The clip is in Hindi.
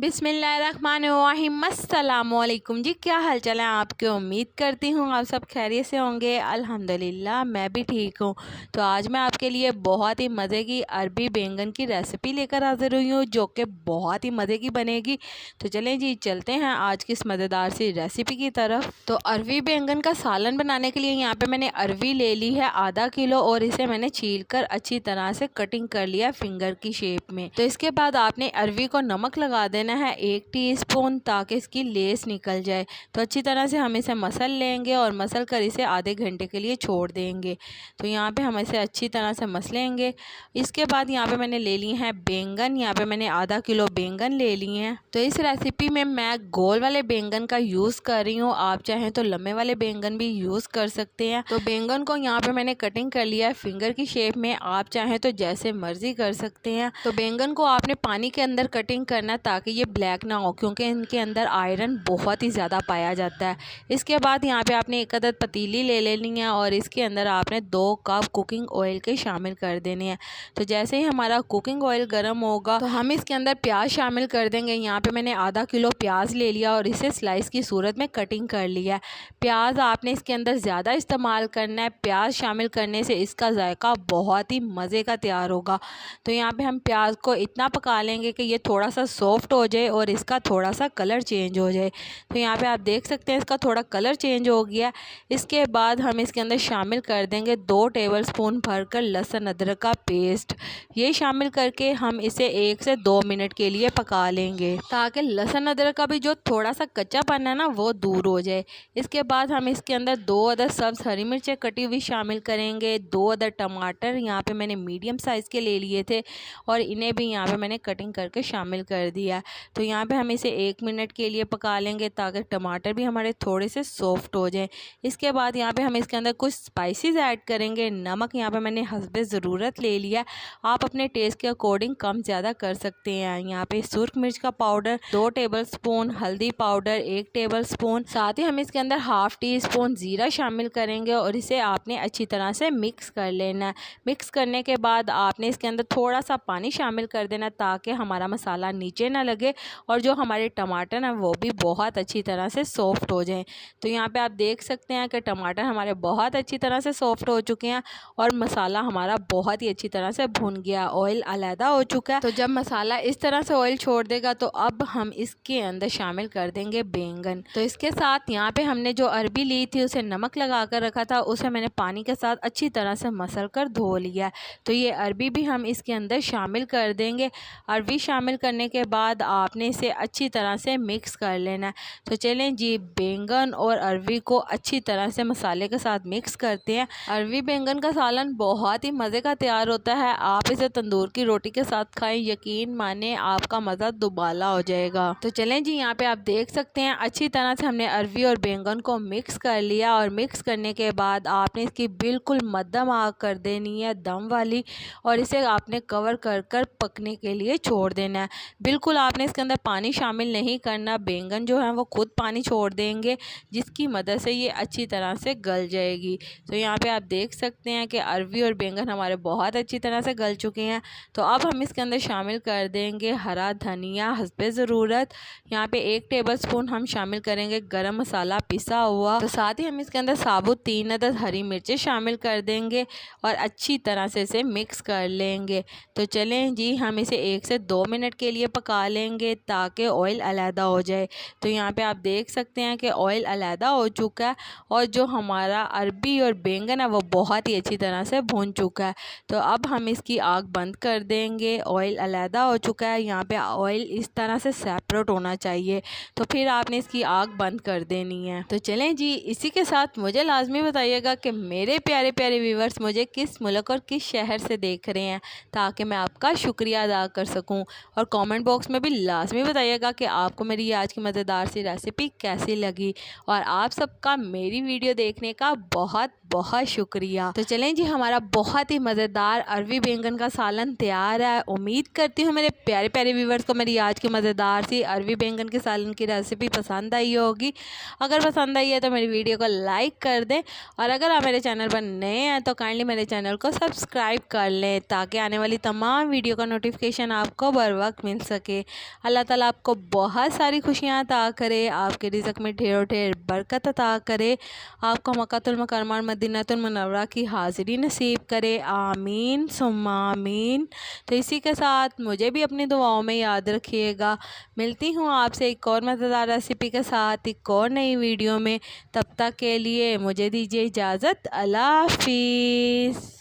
बिस्मिल्लाहिर्रहमानिर्रहीम। अस्सलामुअलैकुम जी, क्या हाल चाल है आपके। उम्मीद करती हूँ आप सब खैरियत से होंगे। अल्हम्दुलिल्लाह मैं भी ठीक हूँ। तो आज मैं आपके लिए बहुत ही मज़े की अरबी बैंगन की रेसिपी लेकर हाजिर हुई हूँ, जो कि बहुत ही मज़े की बनेगी। तो चलें जी, चलते हैं आज की इस मज़ेदार सी रेसिपी की तरफ। तो अरबी बैंगन का सालन बनाने के लिए यहाँ पर मैंने अरबी ले ली है आधा किलो, और इसे मैंने छील कर अच्छी तरह से कटिंग कर लिया फिंगर की शेप में। तो इसके बाद आपने अरबी को नमक लगा देना है 1 टीस्पून, ताकि इसकी लेस निकल जाए। तो अच्छी तरह से हम इसे मसल लेंगे और मसल कर इसे आधे घंटे के लिए छोड़ देंगे। तो यहाँ पे हम इसे अच्छी तरह से मसलेंगे। इसके बाद यहाँ पे मैंने ले लिए हैं बैंगन। यहाँ पे मैंने आधा किलो बैंगन ले लिए हैं। तो इस रेसिपी में मैं गोल वाले बैंगन का यूज़ कर रही हूँ, आप चाहें तो लम्बे वाले बैंगन भी यूज़ कर सकते हैं। तो बैंगन को यहाँ पे मैंने कटिंग कर लिया है फिंगर की शेप में, आप चाहें तो जैसे मर्जी कर सकते हैं। तो बैंगन को आपने पानी के अंदर कटिंग करना है ताकि ये ब्लैक ना हो, क्योंकि इनके अंदर आयरन बहुत ही ज़्यादा पाया जाता है। इसके बाद यहाँ पे आपने एक अदद पतीली ले लेनी है और इसके अंदर आपने 2 कप कुकिंग ऑयल के शामिल कर देने हैं। तो जैसे ही हमारा कुकिंग ऑयल गर्म होगा तो हम इसके अंदर प्याज शामिल कर देंगे। यहाँ पे मैंने आधा किलो प्याज ले लिया और इसे स्लाइस की सूरत में कटिंग कर लिया है। प्याज आपने इसके अंदर ज़्यादा इस्तेमाल करना है। प्याज शामिल करने से इसका जायका बहुत ही मज़े का तैयार होगा। तो यहाँ पे हम प्याज को इतना पका लेंगे कि ये थोड़ा सा सॉफ्ट हो जाए और इसका थोड़ा सा कलर चेंज हो जाए। तो यहाँ पे आप देख सकते हैं इसका थोड़ा कलर चेंज हो गया। इसके बाद हम इसके अंदर शामिल कर देंगे 2 टेबलस्पून भरकर लहसुन अदरक का पेस्ट। ये शामिल करके हम इसे 1 से 2 मिनट के लिए पका लेंगे, ताकि लहसुन अदरक का भी जो थोड़ा सा कच्चापन है ना वो दूर हो जाए। इसके बाद हम इसके अंदर 2 अदद सब्ज़ हरी मिर्चें कटी हुई शामिल करेंगे। 2 अदद टमाटर यहाँ पे मैंने मीडियम साइज़ के ले लिए थे और इन्हें भी यहाँ पे मैंने कटिंग करके शामिल कर दिया। तो यहाँ पे हम इसे 1 मिनट के लिए पका लेंगे ताकि टमाटर भी हमारे थोड़े से सॉफ्ट हो जाएं। इसके बाद यहाँ पे हम इसके अंदर कुछ स्पाइसेस ऐड करेंगे। नमक यहाँ पे मैंने हस्बे ज़रूरत ले लिया, आप अपने टेस्ट के अकॉर्डिंग कम ज़्यादा कर सकते हैं। यहाँ पे सुर्ख मिर्च का पाउडर 2 टेबलस्पून, हल्दी पाउडर 1 टेबलस्पून, साथ ही हम इसके अंदर ½ टीस्पून ज़ीरा शामिल करेंगे और इसे आपने अच्छी तरह से मिक्स कर लेना है। मिक्स करने के बाद आपने इसके अंदर थोड़ा सा पानी शामिल कर देना ताकि हमारा मसाला नीचे ना लगे और जो हमारे टमाटर हैं वो भी बहुत अच्छी तरह से सॉफ्ट हो जाएं। तो यहाँ पे आप देख सकते हैं कि टमाटर हमारे बहुत अच्छी तरह से सॉफ्ट हो चुके हैं और मसाला हमारा बहुत ही अच्छी तरह से भुन गया, ऑयल अलहदा हो चुका है। तो जब मसाला इस तरह से ऑयल छोड़ देगा तो अब हम इसके अंदर शामिल कर देंगे बैंगन। तो इसके साथ यहाँ पे हमने जो अरबी ली थी उसे नमक लगा कर रखा था, उसे मैंने पानी के साथ अच्छी तरह से मसल कर धो लिया। तो ये अरबी भी हम इसके अंदर शामिल कर देंगे। अरबी शामिल करने के बाद आपने इसे अच्छी तरह से मिक्स कर लेना है। तो चलें जी, बैंगन और अरबी को अच्छी तरह से मसाले के साथ मिक्स करते हैं। अरबी बैंगन का सालन बहुत ही मज़े का तैयार होता है। आप इसे तंदूर की रोटी के साथ खाएं, यकीन माने आपका मज़ा दुबाला हो जाएगा। तो चलें जी, यहाँ पे आप देख सकते हैं अच्छी तरह से हमने अरबी और बैंगन को मिक्स कर लिया और मिक्स करने के बाद आपने इसकी बिल्कुल मध्यम आग कर देनी है, दम वाली, और इसे आपने कवर कर कर पकने के लिए छोड़ देना है। बिल्कुल आपने इसके अंदर पानी शामिल नहीं करना, बैंगन जो है वो खुद पानी छोड़ देंगे, जिसकी मदद से ये अच्छी तरह से गल जाएगी। तो यहाँ पे आप देख सकते हैं कि अरबी और बैंगन हमारे बहुत अच्छी तरह से गल चुके हैं। तो अब हम इसके अंदर शामिल कर देंगे हरा धनिया हस्बे ज़रूरत। यहाँ पे 1 टेबलस्पून हम शामिल करेंगे गरम मसाला पिसा हुआ। तो साथ ही हम इसके अंदर साबुत 3 अदद हरी मिर्चें शामिल कर देंगे और अच्छी तरह से इसे मिक्स कर लेंगे। तो चलें जी, हम इसे 1 से 2 मिनट के लिए पका लेंगे ताकि ऑयल अलहदा हो जाए। तो यहाँ पे आप देख सकते हैं कि ऑयल अलहदा हो चुका है और जो हमारा अरबी और बैंगन है वो बहुत ही अच्छी तरह से भून चुका है। तो अब हम इसकी आग बंद कर देंगे। ऑयल अलहदा हो चुका है, यहाँ पे ऑयल इस तरह से सेपरेट होना चाहिए, तो फिर आपने इसकी आग बंद कर देनी है। तो चलें जी, इसी के साथ मुझे लाजमी बताइएगा कि मेरे प्यारे प्यारे व्यूवर्स मुझे किस मुल्क और किस शहर से देख रहे हैं, ताकि मैं आपका शुक्रिया अदा कर सकूं। और कमेंट बॉक्स में भी लाजमी बताइएगा कि आपको मेरी ये आज की मज़ेदार सी रेसिपी कैसी लगी। और आप सबका मेरी वीडियो देखने का बहुत बहुत शुक्रिया। तो चलें जी, हमारा बहुत ही मज़ेदार अरबी बैंगन का सालन तैयार है। उम्मीद करती हूँ मेरे प्यारे प्यारे व्यूवर्स को मेरी आज की मज़ेदार सी अरबी बैंगन के सालन की रेसिपी पसंद आई होगी। अगर पसंद आई है तो मेरी वीडियो को लाइक कर दें, और अगर आप मेरे चैनल पर नए हैं तो काइंडली मेरे चैनल को सब्सक्राइब कर लें ताकि आने वाली तमाम वीडियो का नोटिफिकेशन आपको बर वक्त मिल सके। अल्लाह ताला आपको बहुत सारी खुशियाँ अता करे, आपके रिज़्क़ में ढेरों ढेर बरकत अता करे, आपको मक्कातुल मुकर्रमा और मदीनातुल मुनव्वरा की हाज़िरी नसीब करे। आमीन सुम्मा आमीन। तो इसी के साथ मुझे भी अपनी दुआओं में याद रखिएगा। मिलती हूँ आपसे एक और मज़ेदार रेसिपी के साथ एक और नई वीडियो में। तब तक के लिए मुझे दीजिए इजाज़त। अल्लाह हाफ़िज़।